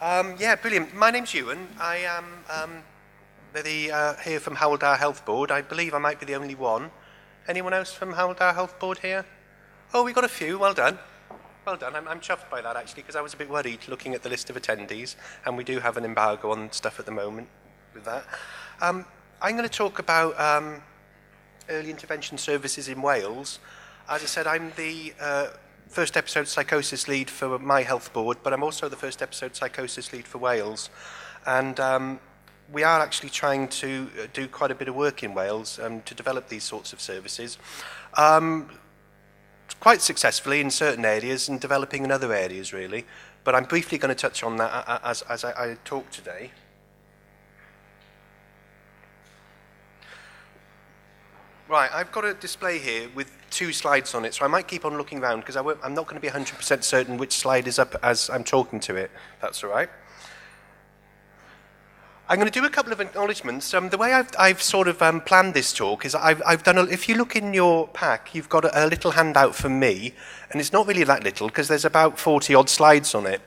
Yeah, brilliant. My name's Euan. I am here from Hywel Health Board. I believe I might be the only one. Anyone else from Hywel Health Board here? Oh, we got a few. Well done. Well done. I'm chuffed by that, actually, because I was a bit worried looking at the list of attendees, and we do have an embargo on stuff at the moment with that. I'm going to talk about early intervention services in Wales. As I said, I'm the first episode Psychosis lead for my health board, but I'm also the first episode Psychosis lead for Wales. And we are actually trying to do quite a bit of work in Wales to develop these sorts of services. Quite successfully in certain areas and developing in other areas, really. But I'm briefly going to touch on that as I talk today. Right, I've got a display here with 2 slides on it, so I might keep on looking around because I'm not going to be 100% certain which slide is up as I'm talking to it. That's all right. I'm going to do a couple of acknowledgements. The way I've sort of planned this talk is I've done. If you look in your pack, you've got a little handout from me, and it's not really that little because there's about 40 odd slides on it.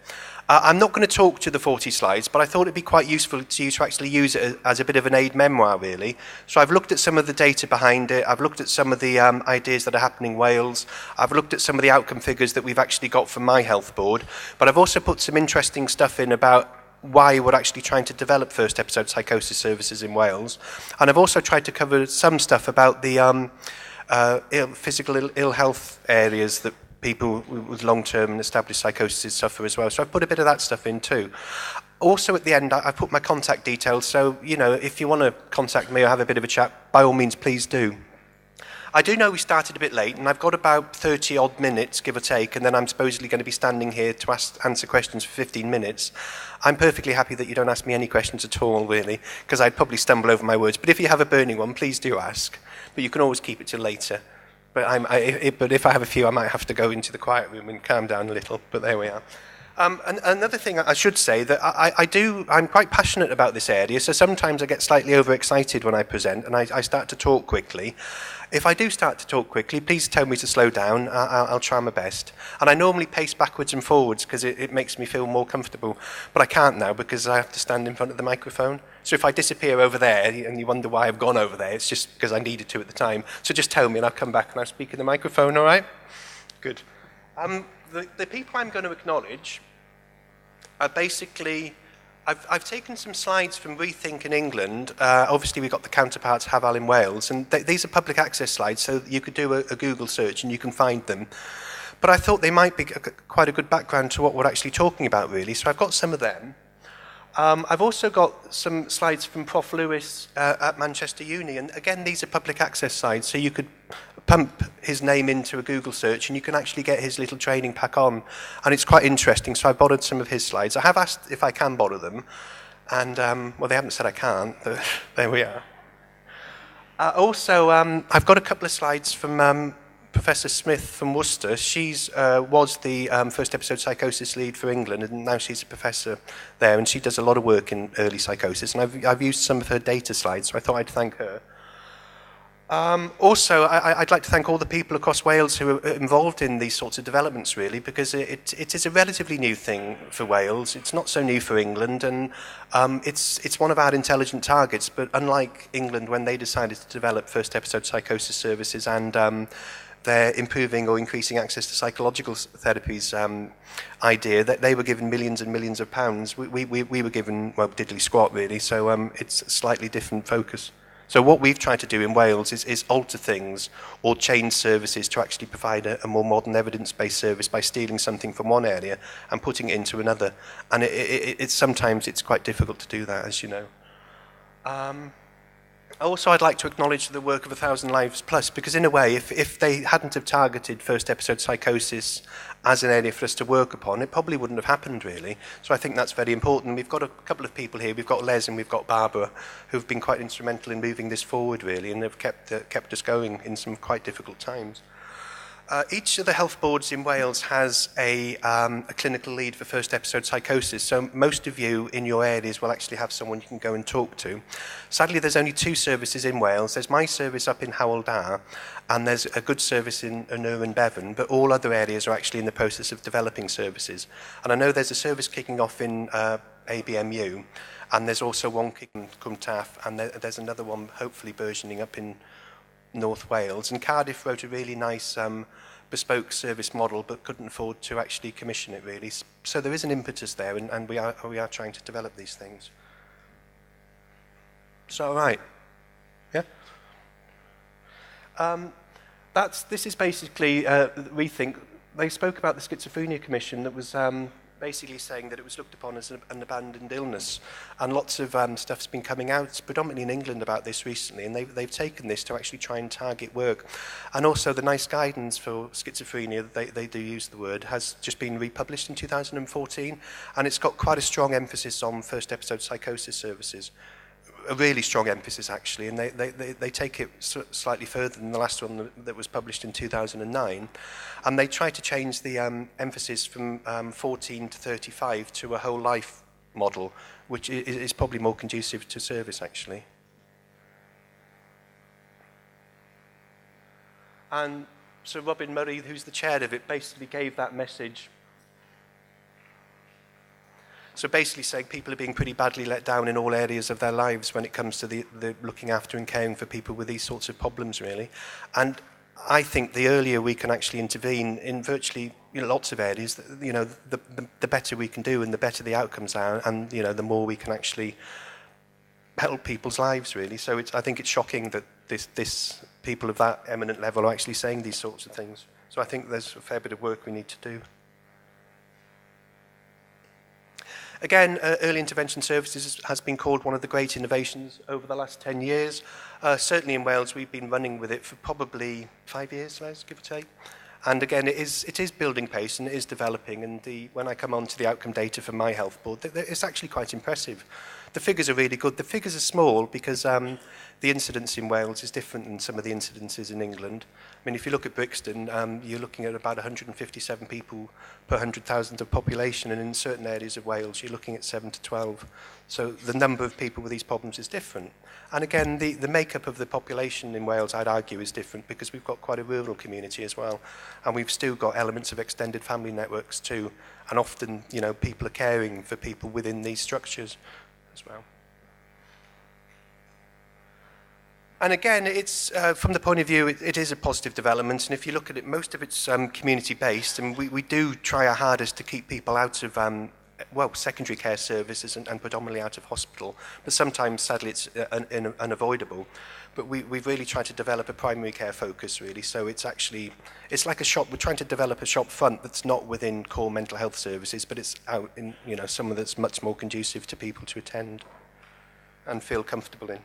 I'm not going to talk to the 40 slides, but I thought it'd be quite useful to you to actually use it as a bit of an aid memoir, really. So I've looked at some of the data behind it. I've looked at some of the ideas that are happening in Wales. I've looked at some of the outcome figures that we've actually got from my health board. But I've also put some interesting stuff in about why we're actually trying to develop first episode psychosis services in Wales. And I've also tried to cover some stuff about the physical ill health areas that people with long-term and established psychosis suffer as well. So I've put a bit of that stuff in too. Also at the end, I've put my contact details. So, you know, if you want to contact me or have a bit of a chat, by all means, please do. I do know we started a bit late, and I've got about 30 odd minutes, give or take, and then I'm supposedly going to be standing here to answer questions for 15 minutes. I'm perfectly happy that you don't ask me any questions at all, really, because I'd probably stumble over my words. But if you have a burning one, please do ask. But you can always keep it till later. But but if I have a few, I might have to go into the quiet room and calm down a little. But there we are. And another thing I should say that I'm quite passionate about this area, so sometimes I get slightly overexcited when I present and I start to talk quickly. If I do start to talk quickly, please tell me to slow down. I'll try my best. And I normally pace backwards and forwards because it makes me feel more comfortable. But I can't now because I have to stand in front of the microphone. So if I disappear over there and you wonder why I've gone over there, it's just because I needed to at the time. So just tell me and I'll come back and I'll speak in the microphone, all right? Good. The people I'm going to acknowledge are basically, I've taken some slides from Rethink in England. Obviously, we've got the counterparts Hywel in Wales, and these are public access slides, so you could do a Google search and you can find them. But I thought they might be quite a good background to what we're actually talking about, really. So I've got some of them. I've also got some slides from Prof. Lewis at Manchester Uni, and again, these are public access slides, so you could pump his name into a Google search and you can actually get his little training pack on, and it's quite interesting, so I borrowed some of his slides. I have asked if I can borrow them, and, well, they haven't said I can't, but there we are. Also, I've got a couple of slides from Professor Smith from Worcester. She's was the first episode psychosis lead for England, and now she's a professor there, and she does a lot of work in early psychosis, and I've used some of her data slides, so I thought I'd thank her. Also, I'd like to thank all the people across Wales who are involved in these sorts of developments, really, because it is a relatively new thing for Wales. It's not so new for England, and it's one of our intelligent targets, but unlike England, when they decided to develop first episode psychosis services and their improving or increasing access to psychological therapies idea, that they were given millions and millions of pounds. We were given, well, diddly squat, really, so it's a slightly different focus. So what we've tried to do in Wales is alter things or change services to actually provide a more modern evidence-based service by stealing something from one area and putting it into another. And sometimes it's quite difficult to do that, as you know. Also, I'd like to acknowledge the work of 1,000 Lives Plus, because in a way, if they hadn't have targeted first episode psychosis as an area for us to work upon, it probably wouldn't have happened, really. So I think that's very important. We've got a couple of people here. We've got Les and we've got Barbara, who've been quite instrumental in moving this forward, really, and have kept us going in some quite difficult times. Each of the health boards in Wales has a clinical lead for first episode psychosis, so most of you in your areas will actually have someone you can go and talk to. Sadly, there's only 2 services in Wales. There's my service up in Hywel, and there's a good service in Euan, Bevan, but all other areas are actually in the process of developing services. And I know there's a service kicking off in ABMU, and there's also one kicking in Cwmtaf, and there's another one hopefully burgeoning up in North Wales. And Cardiff wrote a really nice bespoke service model but couldn't afford to actually commission it really. So there is an impetus there, and we are trying to develop these things. So, right. Yeah? This is basically Rethink. They spoke about the Schizophrenia Commission that was basically saying that it was looked upon as an abandoned illness, and lots of stuff's been coming out, predominantly in England, about this recently, and they've taken this to actually try and target work. And also the NICE guidance for schizophrenia, they do use the word, has just been republished in 2014, and it's got quite a strong emphasis on first episode psychosis services. A really strong emphasis, actually, and they take it slightly further than the last one that was published in 2009, and they try to change the emphasis from 14 to 35 to a whole life model, which is probably more conducive to service, actually. And so Robin Murray, who's the chair of it, basically gave that message. So basically saying people are being pretty badly let down in all areas of their lives when it comes to the looking after and caring for people with these sorts of problems, really. And I think the earlier we can actually intervene in virtually lots of areas, the better we can do and the better the outcomes are, and the more we can actually help people's lives, really. So I think it's shocking that this people of that eminent level are actually saying these sorts of things. So I think there's a fair bit of work we need to do. Again, early intervention services has been called one of the great innovations over the last 10 years. Certainly in Wales, we've been running with it for probably 5 years, give or take. And again, it is building pace and it is developing. And when I come on to the outcome data from my health board, it's actually quite impressive. The figures are really good. The figures are small because the incidence in Wales is different than some of the incidences in England. I mean, if you look at Brixton, you're looking at about 157 people per 100,000 of population, and in certain areas of Wales, you're looking at 7 to 12. So the number of people with these problems is different. And again, the makeup of the population in Wales, I'd argue, is different because we've got quite a rural community as well. And we've still got elements of extended family networks too. And often, people are caring for people within these structures as well. And again, it's from the point of view, it is a positive development. And if you look at it, most of it's community-based. And we do try our hardest to keep people out of, secondary care services and predominantly out of hospital. But sometimes, sadly, it's unavoidable. But we've really tried to develop a primary care focus, really. So it's like a shop. We're trying to develop a shop front that's not within core mental health services, but it's out in, somewhere that's much more conducive to people to attend and feel comfortable in.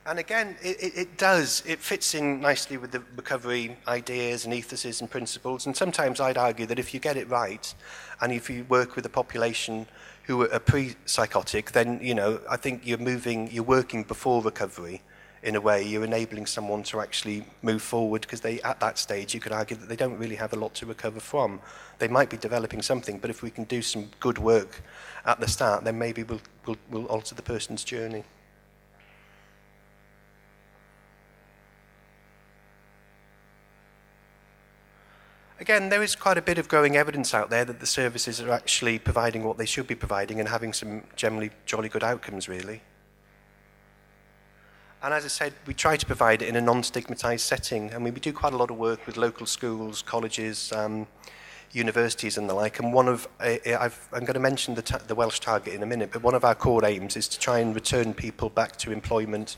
And again, it fits in nicely with the recovery ideas and ethoses and principles. And sometimes I'd argue that if you get it right, and if you work with a population who are pre-psychotic, then, I think you're working before recovery in a way. You're enabling someone to actually move forward because at that stage, you could argue that they don't really have a lot to recover from. They might be developing something, but if we can do some good work at the start, then maybe we'll alter the person's journey. Again, there is quite a bit of growing evidence out there that the services are actually providing what they should be providing and having some generally jolly good outcomes, really. And as I said, we try to provide it in a non-stigmatised setting. I mean, we do quite a lot of work with local schools, colleges, universities and the like. And I'm going to mention the Welsh target in a minute, but one of our core aims is to try and return people back to employment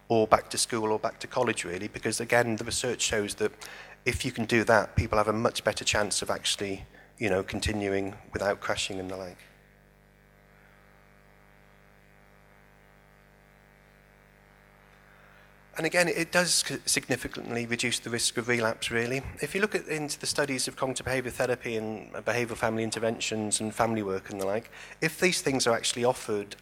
or back to school or back to college, really, because, again, the research shows that if you can do that, people have a much better chance of actually, continuing without crashing and the like. And again, it does significantly reduce the risk of relapse, really. If you look into the studies of cognitive behavioural therapy and behavioural family interventions and family work and the like, if these things are actually offered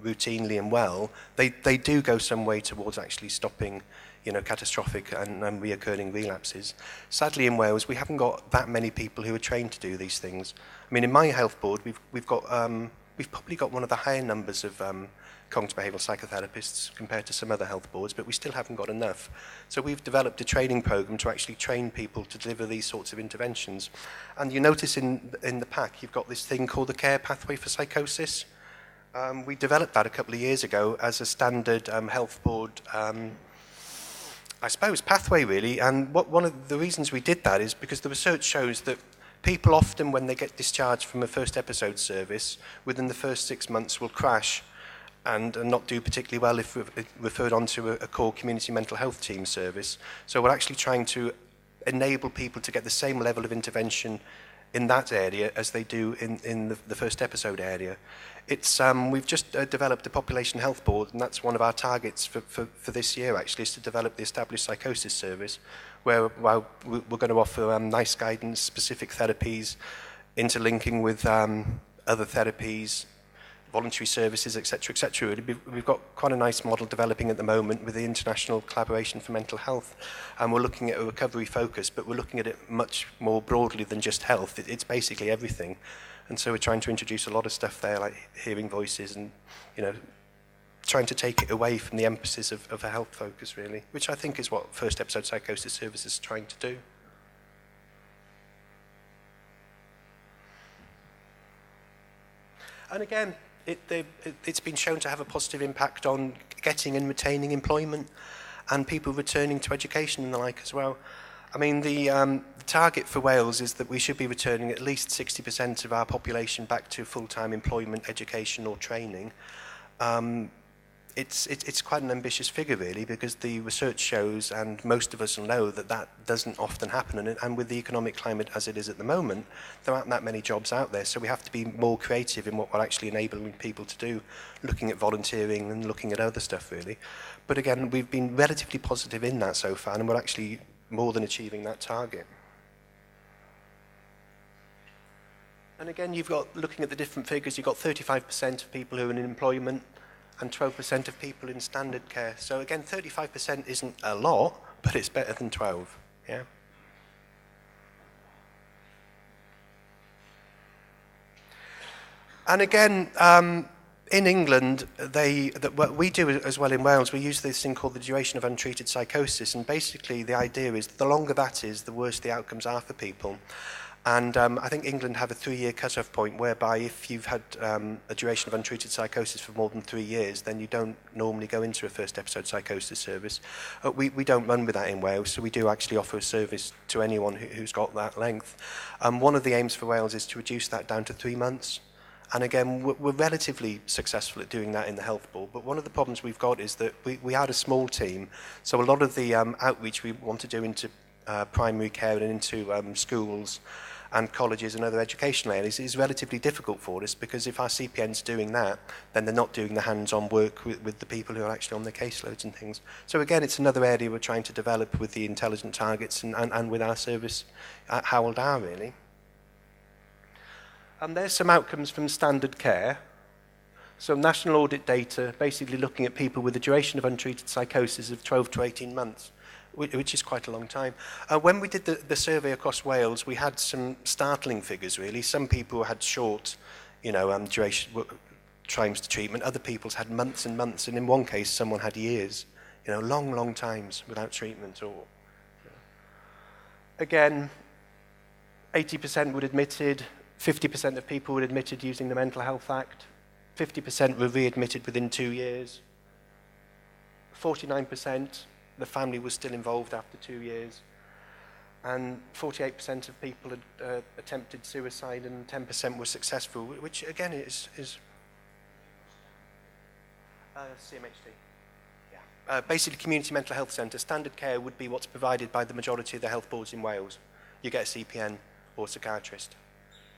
routinely and well, they do go some way towards actually stopping catastrophic and reoccurring relapses. Sadly, in Wales, we haven't got that many people who are trained to do these things. I mean, in my health board, we've probably got one of the higher numbers of cognitive behavioural psychotherapists compared to some other health boards, but we still haven't got enough. So we've developed a training program to actually train people to deliver these sorts of interventions. And you notice in the pack, you've got this thing called the Care Pathway for Psychosis. We developed that a couple of years ago as a standard health board I suppose, pathway, really. And one of the reasons we did that is because the research shows that people often, when they get discharged from a first episode service, within the first 6 months will crash and not do particularly well if referred on to a core community mental health team service. So we're actually trying to enable people to get the same level of intervention in that area as they do in the first episode area. We've just developed a population health board, and that's one of our targets for this year, actually, is to develop the established psychosis service, where we're going to offer nice guidance, specific therapies, interlinking with other therapies, voluntary services, etc., etc. We've got quite a nice model developing at the moment with the International Collaboration for Mental Health, and we're looking at a recovery focus, but we're looking at it much more broadly than just health. It's basically everything. And so we're trying to introduce a lot of stuff there, like hearing voices and, trying to take it away from the emphasis of a health focus, really, which I think is what first episode psychosis service is trying to do. And again, it's been shown to have a positive impact on getting and retaining employment and people returning to education and the like as well. I mean, the target for Wales is that we should be returning at least 60% of our population back to full-time employment, education or training. It's quite an ambitious figure, really, because the research shows, and most of us know, that doesn't often happen. And with the economic climate as it is at the moment, there aren't that many jobs out there. So we have to be more creative in what we're actually enabling people to do, looking at volunteering and looking at other stuff, really. But again, we've been relatively positive in that so far, and we're actually more than achieving that target. And again, you've got, looking at the different figures, you've got 35% of people who are in employment and 12% of people in standard care. So again, 35% isn't a lot, but it's better than 12, yeah? And again, in England, what we do as well in Wales, we use this thing called the duration of untreated psychosis, and basically the idea is that the longer that is, the worse the outcomes are for people. And I think England have a 3-year cut-off point whereby if you've had a duration of untreated psychosis for more than 3 years, then you don't normally go into a first episode psychosis service. We don't run with that in Wales, so we do actually offer a service to anyone who's got that length. One of the aims for Wales is to reduce that down to 3 months. And again, we're relatively successful at doing that in the health board, but one of the problems we've got is that we are a small team, so a lot of the outreach we want to do into primary care and into schools and colleges and other educational areas is relatively difficult for us, because if our CPN's doing that, then they're not doing the hands-on work with the people who are actually on their caseloads and things. So again, it's another area we're trying to develop with the intelligent targets and with our service at Hywel, really. And there's some outcomes from standard care. So national audit data, basically looking at people with a duration of untreated psychosis of 12 to 18 months, which is quite a long time. When we did the survey across Wales, we had some startling figures, really. Some people had short, duration times to treatment. Other people's had months and months, and in one case, someone had years. Long, long times without treatment. Again, 80% were admitted. 50% of people were admitted using the Mental Health Act. 50% were readmitted within 2 years. 49%, the family was still involved after 2 years. And 48% of people had attempted suicide, and 10% were successful, which again is CMHT. Yeah. Basically, community mental health centre. Standard care would be what's provided by the majority of the health boards in Wales. You get a CPN or psychiatrist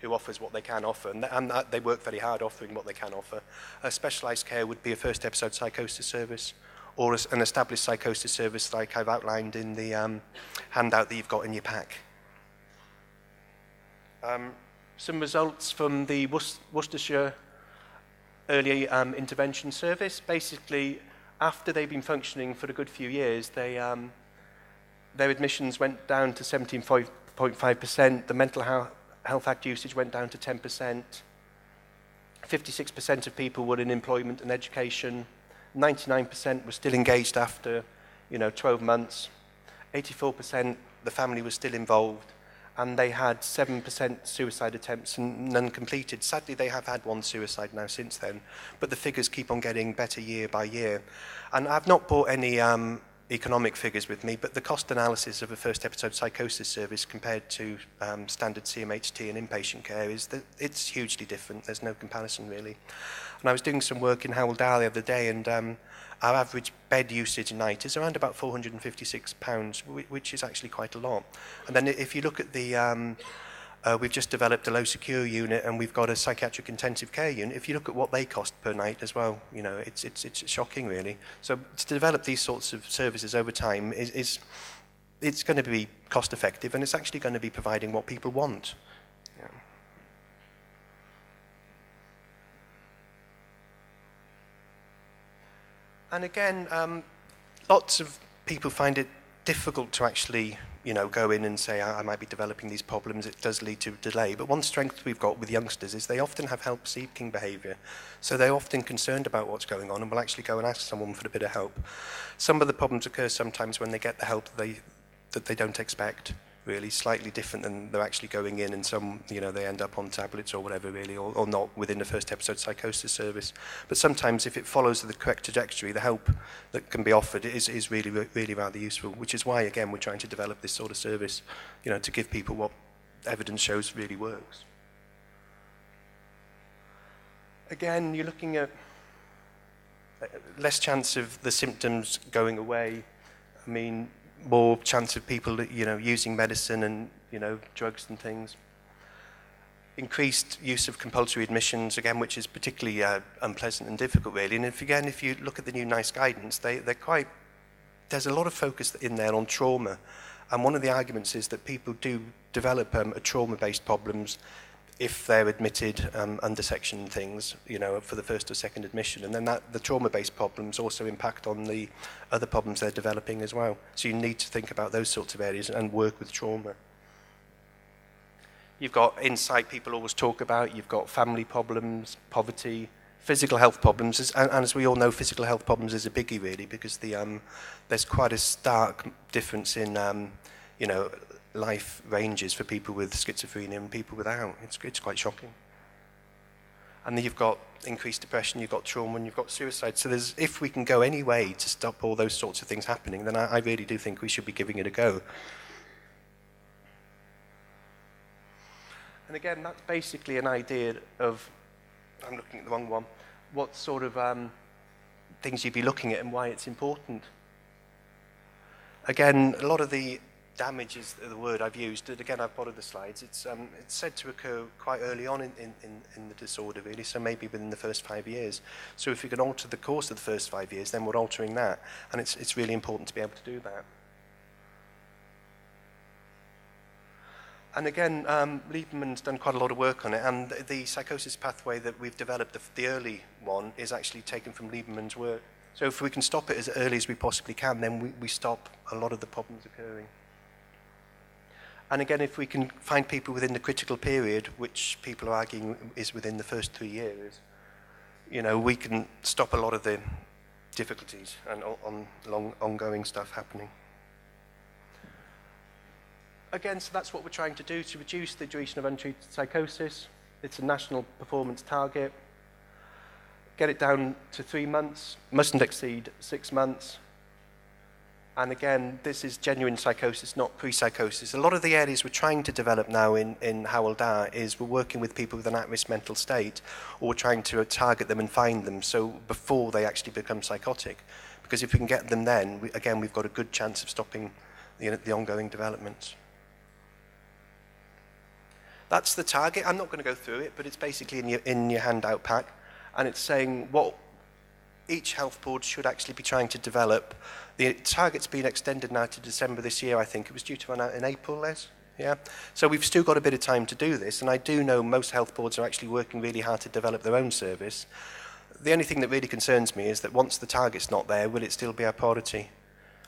who offers what they can offer, and they work very hard offering what they can offer. Specialised care would be a first episode psychosis service, or an established psychosis service like I've outlined in the handout that you've got in your pack. Some results from the Worcestershire Early Intervention Service. Basically, after they've been functioning for a good few years, their admissions went down to 17.5%, the Mental Health Act usage went down to 10%, 56% of people were in employment and education, 99% were still engaged after 12 months, 84% the family was still involved, and they had 7% suicide attempts and none completed. Sadly, they have had one suicide now since then, but the figures keep on getting better year by year. And I've not brought any economic figures with me, but the cost analysis of a first episode psychosis service compared to standard CMHT and inpatient care is that it's hugely different. There's no comparison really. And I was doing some work in Hywel the other day, and our average bed usage a night is around about £456, which is actually quite a lot. And then if you look at the we've just developed a low secure unit, and we've got a psychiatric intensive care unit. If you look at what they cost per night as well, it's shocking really. So to develop these sorts of services over time is it's going to be cost effective, and it's actually going to be providing what people want. Yeah. And again, lots of people find it difficult to actually go in and say, I might be developing these problems. It does lead to delay. But one strength we've got with youngsters is they often have help-seeking behaviour. So they're often concerned about what's going on and will actually go and ask someone for a bit of help. Some of the problems occur sometimes when they get the help that they don't expect, really, slightly different than they're actually going in, and some, they end up on tablets or whatever, really, or not within the first episode psychosis service. But sometimes if it follows the correct trajectory, the help that can be offered is really, really rather useful, which is why, again, we're trying to develop this sort of service, to give people what evidence shows really works. Again, you're looking at less chance of the symptoms going away. I mean, more chance of people, using medicine and, drugs and things. Increased use of compulsory admissions, again, which is particularly unpleasant and difficult, really. And if you look at the new NICE guidance, there's a lot of focus in there on trauma. And one of the arguments is that people do develop a trauma-based problems if they're admitted under section things, for the first or second admission. And then the trauma-based problems also impact on the other problems they're developing as well. So you need to think about those sorts of areas and work with trauma. You've got insight people always talk about. You've got family problems, poverty, physical health problems. And as we all know, physical health problems is a biggie, really, because there's quite a stark difference in, life ranges for people with schizophrenia and people without. It's quite shocking. And then you've got increased depression, you've got trauma, and you've got suicide. So if we can go any way to stop all those sorts of things happening, then I really do think we should be giving it a go. And again, that's basically an idea of, I'm looking at the wrong one, what sort of things you'd be looking at and why it's important. Again, a lot of the damage is the word I've used. And again, I've borrowed the slides. It's said to occur quite early on in the disorder, really, so maybe within the first 5 years. So if we can alter the course of the first 5 years, then we're altering that. And it's really important to be able to do that. And again, Lieberman's done quite a lot of work on it, and the psychosis pathway that we've developed, the early one, is actually taken from Lieberman's work. So if we can stop it as early as we possibly can, then we stop a lot of the problems occurring. And again, if we can find people within the critical period, which people are arguing is within the first 3 years, we can stop a lot of the difficulties and ongoing stuff happening. Again, so that's what we're trying to do, to reduce the duration of untreated psychosis. It's a national performance target. Get it down to 3 months, mustn't exceed 6 months. And again, this is genuine psychosis, not pre-psychosis. A lot of the areas we're trying to develop now in Hywel Dda is we're working with people with an at-risk mental state, or we're trying to target them and find them so before they actually become psychotic. Because if we can get them then, we've got a good chance of stopping the ongoing developments. That's the target. I'm not going to go through it, but it's basically in your handout pack. And it's saying what each health board should actually be trying to develop. The target's been extended now to December this year, I think. It was due to run out in April, Les? Yeah. So we've still got a bit of time to do this, and I do know most health boards are actually working really hard to develop their own service. The only thing that really concerns me is that once the target's not there, will it still be our priority?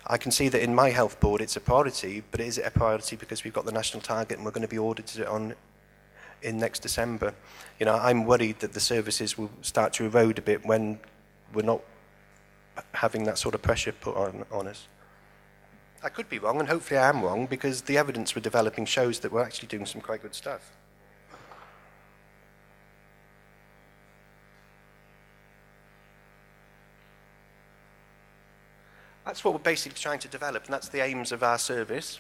I can see that in my health board it's a priority, but is it a priority because we've got the national target and we're going to be audited on in next December? You know, I'm worried that the services will start to erode a bit when we're not having that sort of pressure put on us. I could be wrong, and hopefully I am wrong, because the evidence we're developing shows that we're actually doing some quite good stuff. That's what we're basically trying to develop, and that's the aims of our service.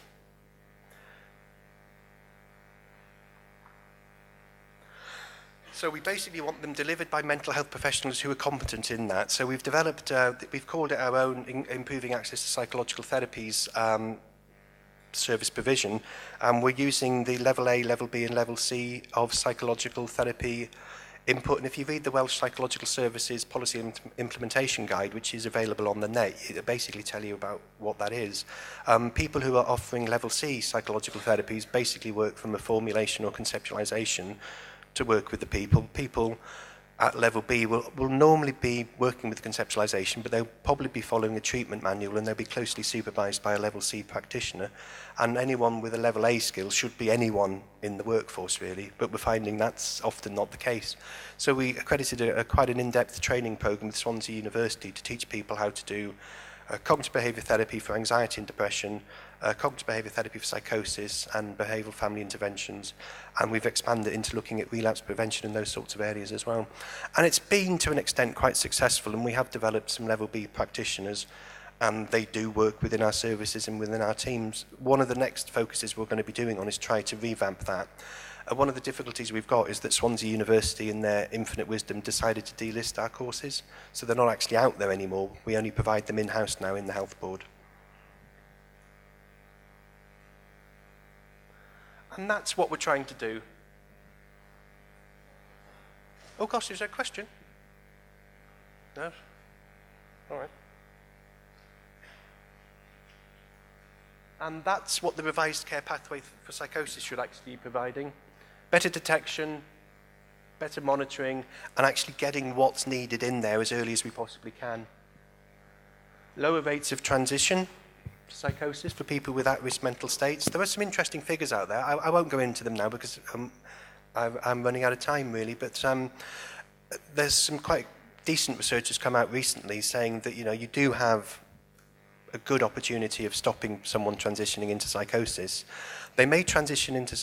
So we basically want them delivered by mental health professionals who are competent in that. So we've developed, we've called it our own Improving Access to Psychological Therapies service provision, and we're using the level A, level B and level C of psychological therapy input. And if you read the Welsh Psychological Services Policy Implementation Guide, which is available on the net, it'll basically tell you about what that is. People who are offering level C psychological therapies basically work from a formulation or conceptualization to work with the people. People at level B will normally be working with conceptualization, but they'll probably be following a treatment manual, and they'll be closely supervised by a level C practitioner. And anyone with a level A skill should be anyone in the workforce, really, but we're finding that's often not the case. So we accredited quite an in-depth training program with Swansea University to teach people how to do cognitive behaviour therapy for anxiety and depression, cognitive behaviour therapy for psychosis, and behavioural family interventions. And we've expanded into looking at relapse prevention in those sorts of areas as well. And it's been, to an extent, quite successful, and we have developed some level B practitioners, and they do work within our services and within our teams. One of the next focuses we're going to be doing on is try to revamp that. One of the difficulties we've got is that Swansea University, in their infinite wisdom, decided to delist our courses, so they're not actually out there anymore. We only provide them in-house now in the health board. And that's what we're trying to do. Oh gosh, is there a question? No? All right. And that's what the revised care pathway for psychosis should actually be providing. Better detection, better monitoring, and actually getting what's needed in there as early as we possibly can. Lower rates of transition to psychosis for people with at-risk mental states. There are some interesting figures out there. I won't go into them now because I'm running out of time, really, but there's some quite decent research that's come out recently saying that, you know, you do have a good opportunity of stopping someone transitioning into psychosis. They may transition into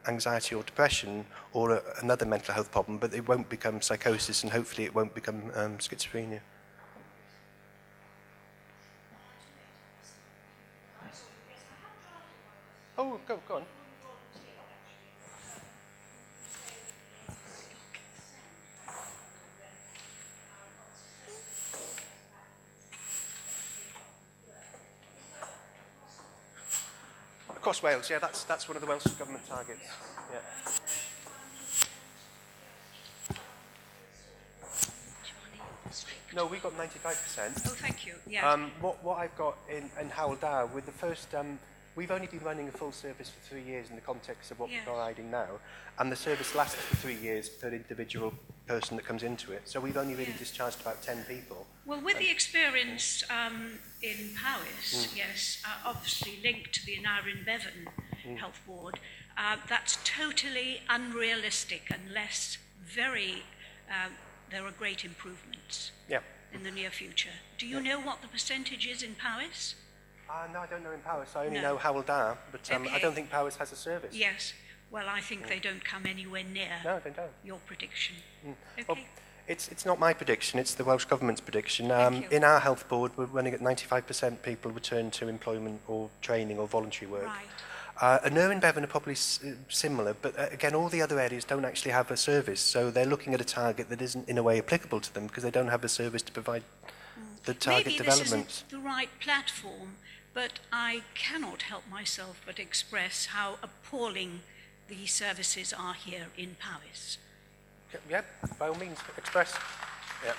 anxiety or depression or another mental health problem, but it won't become psychosis, and hopefully it won't become schizophrenia. Oh, go on. Across Wales, yeah, that's one of the Welsh Government targets. Yeah. No, we got 95%. Oh, thank you. Yeah. What I've got in Hywel with the first, we've only been running a full service for 3 years in the context of what we're providing now, and the service lasts for 3 years per individual person that comes into it. So we've only really discharged about 10 people. Well, with the experience in Powys, yes, obviously linked to the Aneurin Bevan Health Board, that's totally unrealistic unless there are great improvements in the near future. Do you know what the percentage is in Powys? No, I don't know in Powys. I only know Hywel, but I don't think Powys has a service. Yes. Well, I think they don't come anywhere near your prediction. Okay. Well, it's not my prediction, it's the Welsh Government's prediction. In our health board, we're running at 95% people return to employment or training or voluntary work. Right. Aneurin Bevan are probably similar, but again, all the other areas don't actually have a service, so they're looking at a target that isn't in a way applicable to them because they don't have a service to provide the target development. Maybe this isn't the right platform, but I cannot help myself but express how appalling the services are here in Powys. Yeah, by all means, express. Yeah.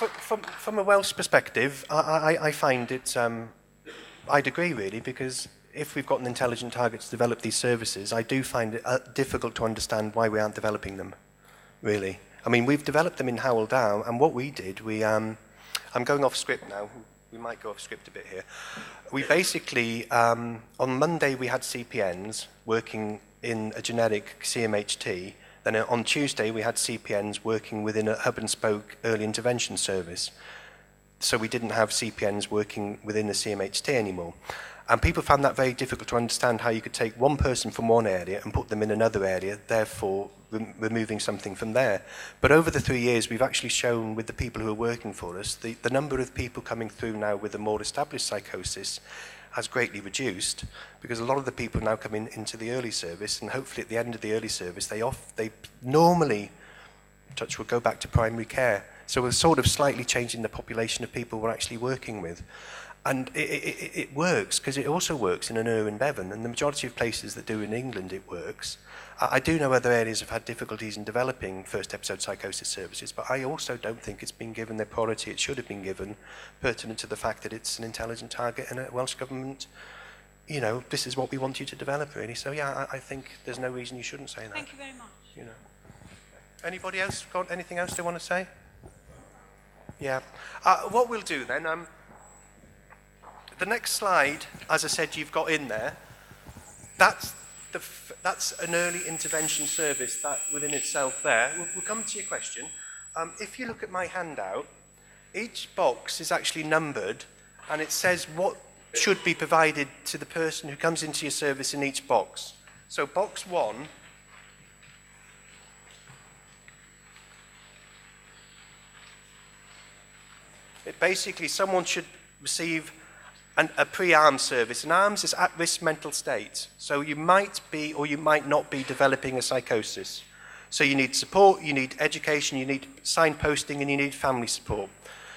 from a Welsh perspective, I find it, I'd agree really, because if we've got an intelligent target to develop these services, I do find it difficult to understand why we aren't developing them, really. I mean, we've developed them in Hywel Down, and what we did, I'm going off script now, we might go off script a bit here. We basically, on Monday we had CPNs working in a generic CMHT, then on Tuesday we had CPNs working within a hub and spoke early intervention service. So we didn't have CPNs working within the CMHT anymore. And people found that very difficult to understand how you could take one person from one area and put them in another area, therefore removing something from there. But over the 3 years, we've actually shown with the people who are working for us, the number of people coming through now with a more established psychosis has greatly reduced, because a lot of the people now come into the early service, and hopefully at the end of the early service, they normally, touch wood, go back to primary care. So we're sort of slightly changing the population of people we're actually working with. And it works, because it also works in an Euan Bevan, and the majority of places that do in England it works. I do know other areas have had difficulties in developing first episode psychosis services, but I also don't think it's been given the priority it should have been given, pertinent to the fact that it's an intelligent target and a Welsh Government, you know, this is what we want you to develop, really. So yeah, I think there's no reason you shouldn't say that. Thank you very much. You know. Anybody else got anything else they want to say? Yeah. What we'll do then, the next slide, as I said, you've got in there, that's an early intervention service, that within itself there. We'll come to your question. If you look at my handout, each box is actually numbered, and it says what should be provided to the person who comes into your service in each box. So box 1, it basically, someone should receive a pre-ARMS service. And ARMS is at-risk mental state. So you might be or you might not be developing a psychosis. So you need support, you need education, you need signposting, and you need family support.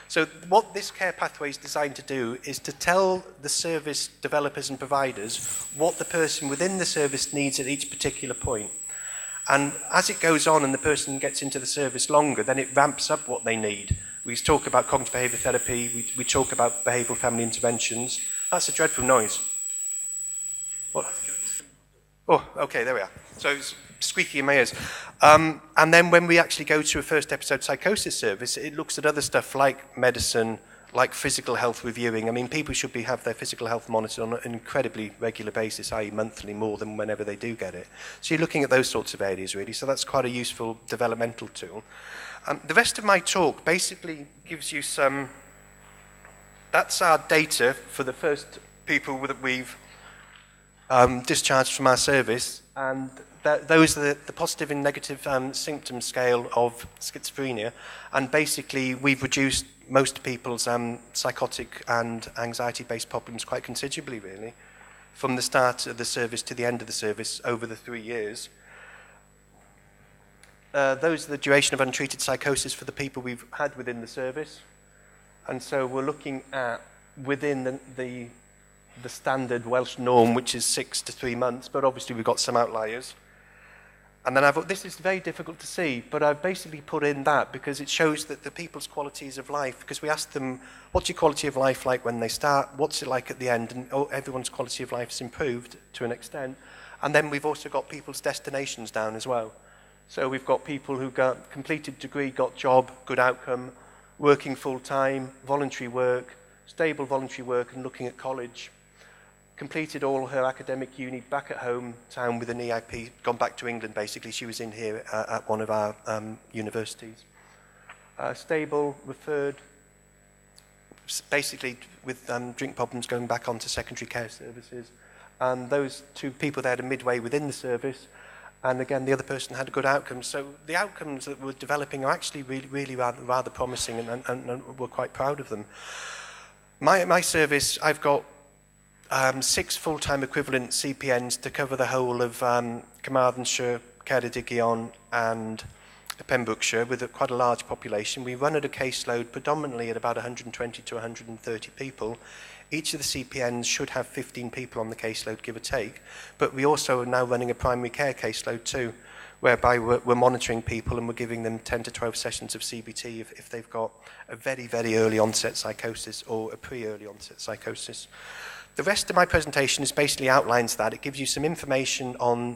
So what this care pathway is designed to do is to tell the service developers and providers what the person within the service needs at each particular point. And as it goes on and the person gets into the service longer, then it ramps up what they need. We talk about cognitive behaviour therapy, we talk about behavioural family interventions. That's a dreadful noise. What? Oh, okay, there we are. So it's squeaky in my ears. And then when we actually go to a first episode psychosis service, it looks at other stuff like medicine, like physical health reviewing. I mean, people should have their physical health monitored on an incredibly regular basis, i.e. monthly, more than whenever they do get it. So you're looking at those sorts of areas, really. So that's quite a useful developmental tool. The rest of my talk basically gives you some... That's our data for the first people that we've discharged from our service, and those are the positive and negative symptom scale of schizophrenia. And basically, we've reduced most people's psychotic and anxiety-based problems quite considerably, really, from the start of the service to the end of the service over the 3 years. Those are the duration of untreated psychosis for the people we've had within the service. And so we're looking at within the standard Welsh norm, which is 6 to 3 months, but obviously we've got some outliers. And then this is very difficult to see, but I've basically put in that because it shows that the people's qualities of life, because we asked them, what's your quality of life like when they start, what's it like at the end, and everyone's quality of life has improved to an extent. And then we've also got people's destinations down as well. So we've got people who got completed degree, got job, good outcome, working full-time, voluntary work, stable voluntary work, and looking at college. Completed all her academic uni back at home town with an EIP, gone back to England basically. She was in here at one of our universities. Stable, referred, basically with drink problems going back onto secondary care services. And those two people there are midway within the service. And again, the other person had a good outcome. So the outcomes that we're developing are actually really rather promising, and we're quite proud of them. My service, I've got 6 full-time equivalent CPNs to cover the whole of Carmarthenshire, Ceredigion and Pembrokeshire with quite a large population. We run at a caseload predominantly at about 120 to 130 people. Each of the CPNs should have 15 people on the caseload, give or take, but we also are now running a primary care caseload too, whereby we're monitoring people and we're giving them 10 to 12 sessions of CBT if they've got a very, very early onset psychosis or a pre-early onset psychosis. The rest of my presentation is basically outlines that. It gives you some information on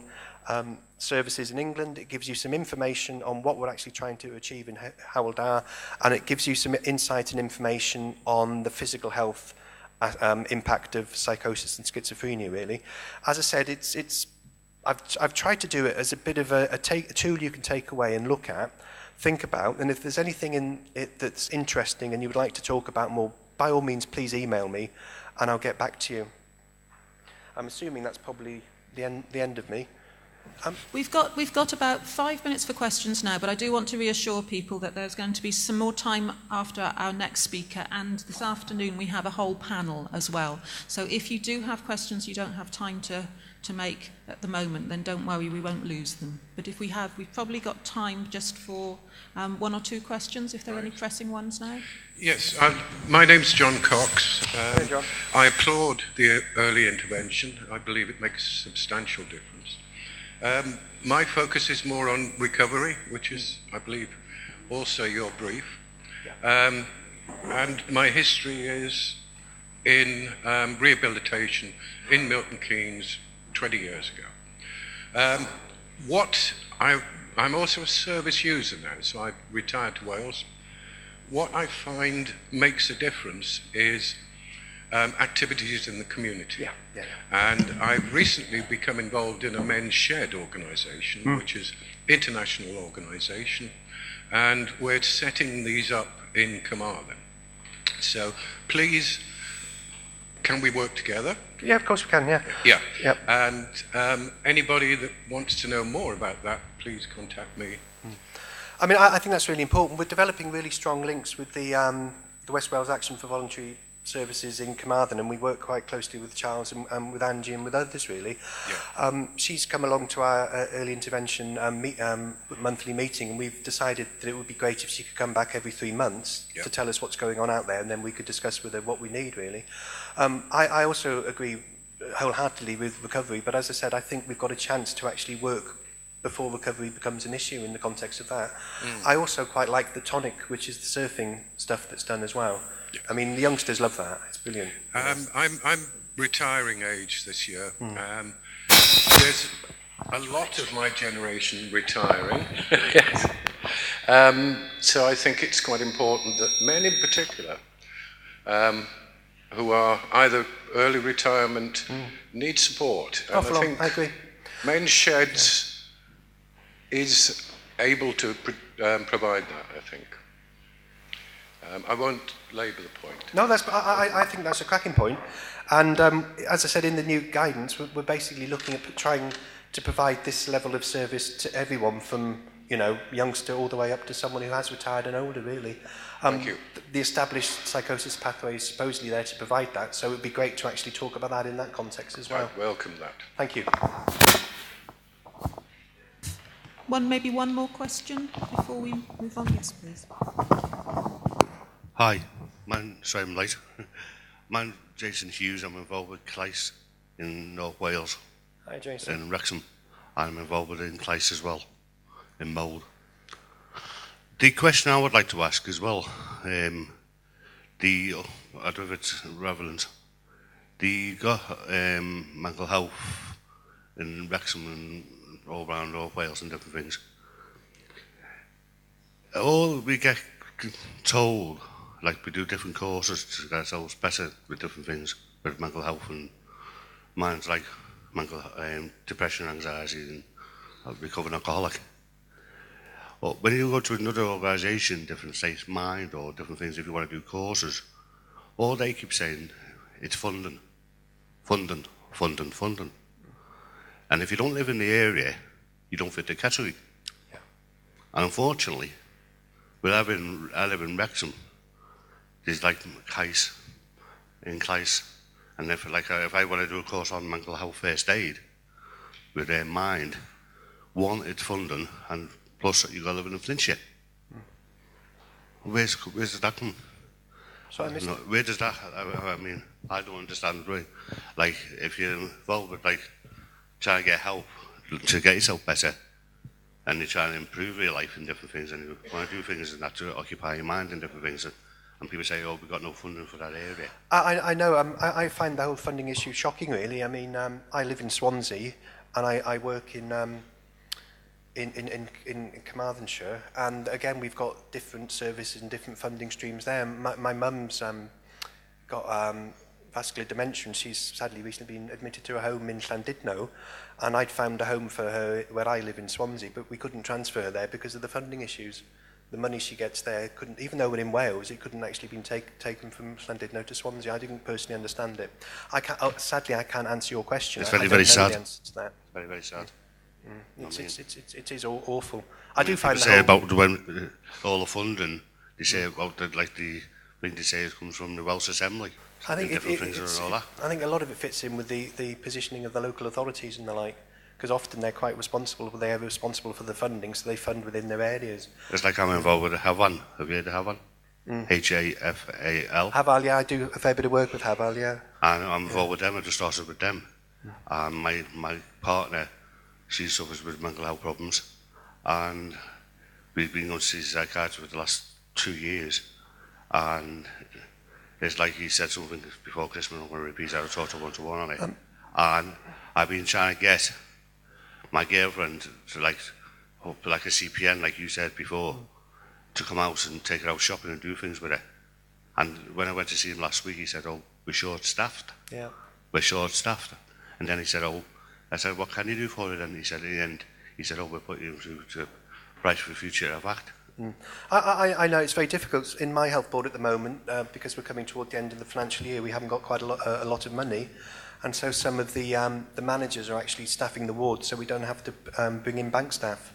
services in England, it gives you some information on what we're actually trying to achieve in Hywel Dda, and it gives you some insight and information on the physical health impact of psychosis and schizophrenia, really. As I said, I've tried to do it as a bit of a tool you can take away and look at, think about, and if there's anything in it that's interesting and you would like to talk about more, by all means, please email me, and I'll get back to you. I'm assuming that's probably the end of me. We've got about 5 minutes for questions now, but I do want to reassure people that there's going to be some more time after our next speaker, and this afternoon we have a whole panel as well. So if you do have questions you don't have time to make at the moment, then don't worry, we won't lose them. But if we have, we've probably got time just for one or two questions, if there are any pressing ones now. Yes, my name's John Cox. Hey, John. I applaud the early intervention. I believe it makes a substantial difference. My focus is more on recovery, which is, I believe, also your brief. Yeah. And my history is in rehabilitation in Milton Keynes 20 years ago. I'm also a service user now, so I've retired to Wales. What I find makes a difference is activities in the community. Yeah. And I've recently become involved in a men's shed organisation, which is international organisation, and we're setting these up in Carmarthen. So please, can we work together? Yeah, of course we can, yeah. Yeah. Yep. And anybody that wants to know more about that, please contact me. I mean, I think that's really important. We're developing really strong links with the West Wales Action for Voluntary Services in Carmarthen, and we work quite closely with Charles and with Angie and with others, really. Yeah. She's come along to our early intervention monthly meeting, and we've decided that it would be great if she could come back every 3 months to tell us what's going on out there, and then we could discuss with her what we need, really. I also agree wholeheartedly with recovery, but as I said, I think we've got a chance to actually work before recovery becomes an issue in the context of that. I also quite like the tonic, which is the surfing stuff that's done as well. Yeah. I mean, the youngsters love that. It's brilliant. I'm retiring age this year. There's a lot of my generation retiring. Yes. So I think it's quite important that men in particular, who are either early retirement, need support. And I agree. Men's Sheds is able to provide that, I think. I won't labour the point. No, I think that's a cracking point. And as I said, in the new guidance, we're basically looking at trying to provide this level of service to everyone from, youngster all the way up to someone who has retired and older, really. Thank you. The established psychosis pathway is supposedly there to provide that, so it would be great to actually talk about that in that context as well. I welcome that. Thank you. Maybe one more question before we move on. Yes, please. Hi, sorry I'm late. I'm Jason Hughes. I'm involved with CLICE in North Wales. Hi, Jason. In Wrexham. I'm involved with in CLICE as well, in mould. The question I would like to ask as well, I don't know if it's relevant, the mental health in Wrexham and all around North Wales and different things. All we get told, like we do different courses to get ourselves better with different things, with mental health and minds like mental depression, anxiety, and recovering alcoholic. But when you go to another organisation, different states mind or different things, if you want to do courses, all they keep saying, it's funding. And if you don't live in the area, you don't fit the category. Yeah. And unfortunately, I live in Wrexham. There's like CLICE, and if I want to do a course on mental health first aid with their mind, one, it's funding, and plus you got to live in Flintshire. Where does that come? So where does that? I mean, I don't understand. Right? Like if you're involved with trying to get help to get yourself better, and you try and improve your life in different things, and you want to do things and that to occupy your mind in different things, and people say, oh, we've got no funding for that area. I know, I find the whole funding issue shocking, really. I mean, I live in Swansea, and I work in Carmarthenshire, and again, we've got different services and different funding streams there. My mum's got vascular dementia, and she's sadly recently been admitted to a home in Llandudno, and I'd found a home for her where I live in Swansea, but we couldn't transfer her there because of the funding issues. The money she gets there couldn't, even though we're in Wales, it couldn't actually been taken from Llandudno to Swansea. I didn't personally understand it. Sadly, I can't answer your question. It's very, very sad. It's very, very sad. It is awful. I do find say about when all the funding, they say about the thing they say it comes from the Welsh Assembly. I think I think a lot of it fits in with the positioning of the local authorities and the like, because often they're quite responsible, but they are responsible for the funding, so they fund within their areas. It's like I'm involved with Hywel. Have you heard of Hywel? Hafal. Hywel, yeah, I do a fair bit of work with Hywel, yeah. And I'm involved with them. I just started with them. My partner, she suffers with mental health problems, and we've been going to see a psychiatrist for the last 2 years, and it's like he said something before Christmas. I'm going to repeat it. I talked to one-to-one on it, and I've been trying to get my girlfriend to like a CPN, like you said before, to come out and take her out shopping and do things with her. And when I went to see him last week, he said, "Oh, we're short-staffed. Yeah, we're short-staffed." And then he said, "Oh," I said, "What can you do for it?" And he said, in the end, he said, "Oh, we'll put you through to Right for the Future of ACT." I know it's very difficult in my health board at the moment because we're coming toward the end of the financial year. We haven't got quite a lot of money, and so some of the managers are actually staffing the wards, so we don't have to bring in bank staff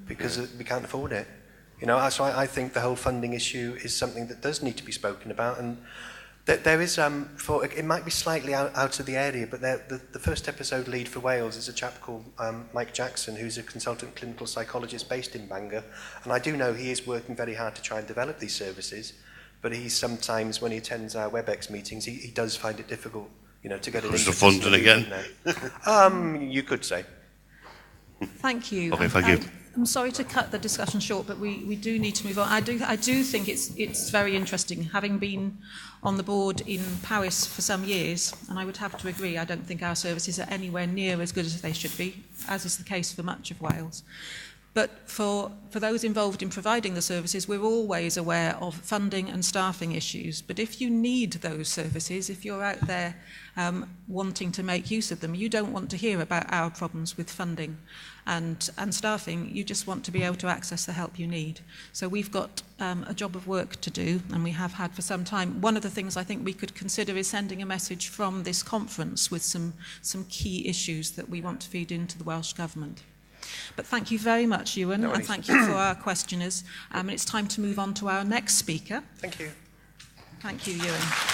because we can't afford it. You know, so I think the whole funding issue is something that does need to be spoken about, and there is it might be slightly out of the area, but the first episode lead for Wales is a chap called Mike Jackson, who's a consultant clinical psychologist based in Bangor, and I do know he is working very hard to try and develop these services, but he sometimes, when he attends our WebEx meetings, he does find it difficult, you know, to get it into the funding again. You could say. Thank you. Okay, thank you. I'm sorry to cut the discussion short, but we do need to move on. I do think it's very interesting, having been on the board in Powys for some years, and I would have to agree, I don't think our services are anywhere near as good as they should be, as is the case for much of Wales. But for those involved in providing the services, we're always aware of funding and staffing issues. But if you need those services, if you're out there wanting to make use of them, you don't want to hear about our problems with funding and staffing. You just want to be able to access the help you need. So we've got a job of work to do, and we have had for some time. One of the things I think we could consider is sending a message from this conference with some key issues that we want to feed into the Welsh Government. But thank you very much, Euan, and thank you for our questioners. And it's time to move on to our next speaker. Thank you. Thank you, Euan.